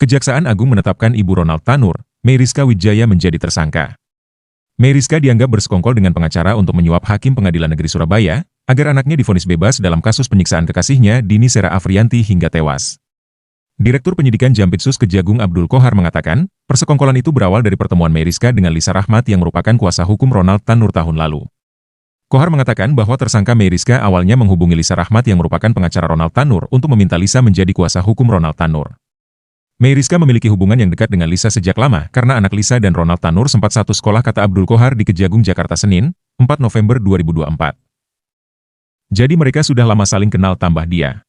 Kejaksaan Agung menetapkan Ibu Ronald Tanur, Meyriska Wijaya menjadi tersangka. Meyriska dianggap bersekongkol dengan pengacara untuk menyuap Hakim Pengadilan Negeri Surabaya, agar anaknya divonis bebas dalam kasus penyiksaan kekasihnya Dini Sera Afriyanti hingga tewas. Direktur Penyidikan Jampitsus Kejagung Abdul Qohar mengatakan, persekongkolan itu berawal dari pertemuan Meyriska dengan Lisa Rahmat yang merupakan kuasa hukum Ronald Tanur tahun lalu. Qohar mengatakan bahwa tersangka Meyriska awalnya menghubungi Lisa Rahmat yang merupakan pengacara Ronald Tanur untuk meminta Lisa menjadi kuasa hukum Ronald Tanur. Meyriska memiliki hubungan yang dekat dengan Lisa sejak lama karena anak Lisa dan Ronald Tanur sempat satu sekolah, kata Abdul Qohar di Kejagung Jakarta Senin, 4 November 2024. Jadi mereka sudah lama saling kenal, tambah dia.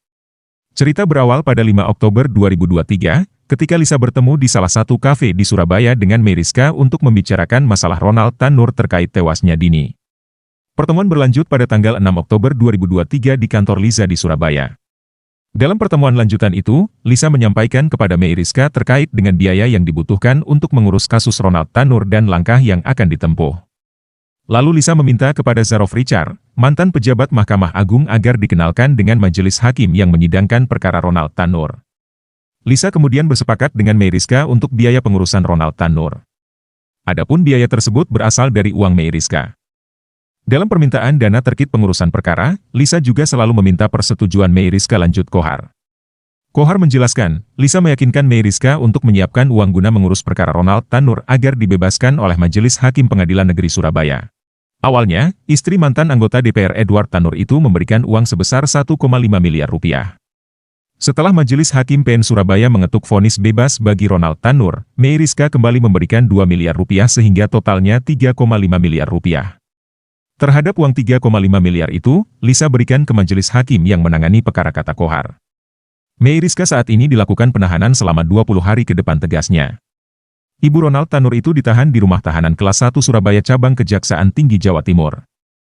Cerita berawal pada 5 Oktober 2023, ketika Lisa bertemu di salah satu kafe di Surabaya dengan Meyriska untuk membicarakan masalah Ronald Tanur terkait tewasnya Dini. Pertemuan berlanjut pada tanggal 6 Oktober 2023 di kantor Lisa di Surabaya. Dalam pertemuan lanjutan itu, Lisa menyampaikan kepada Meyriska terkait dengan biaya yang dibutuhkan untuk mengurus kasus Ronald Tanur dan langkah yang akan ditempuh. Lalu Lisa meminta kepada Zarof Richard, mantan pejabat Mahkamah Agung, agar dikenalkan dengan majelis hakim yang menyidangkan perkara Ronald Tanur. Lisa kemudian bersepakat dengan Meyriska untuk biaya pengurusan Ronald Tanur. Adapun biaya tersebut berasal dari uang Meyriska. Dalam permintaan dana terkait pengurusan perkara, Lisa juga selalu meminta persetujuan Meyriska, lanjut Qohar. Qohar menjelaskan, Lisa meyakinkan Meyriska untuk menyiapkan uang guna mengurus perkara Ronald Tanur agar dibebaskan oleh Majelis Hakim Pengadilan Negeri Surabaya. Awalnya, istri mantan anggota DPR Edward Tanur itu memberikan uang sebesar 1,5 miliar rupiah. Setelah Majelis Hakim PN Surabaya mengetuk vonis bebas bagi Ronald Tanur, Meyriska kembali memberikan 2 miliar rupiah sehingga totalnya 3,5 miliar rupiah. Terhadap uang 3,5 miliar itu, Lisa berikan ke majelis hakim yang menangani perkara, kata Qohar. Meyriska saat ini dilakukan penahanan selama 20 hari ke depan, tegasnya. Ibu Ronald Tanur itu ditahan di Rumah Tahanan Kelas 1 Surabaya Cabang Kejaksaan Tinggi Jawa Timur.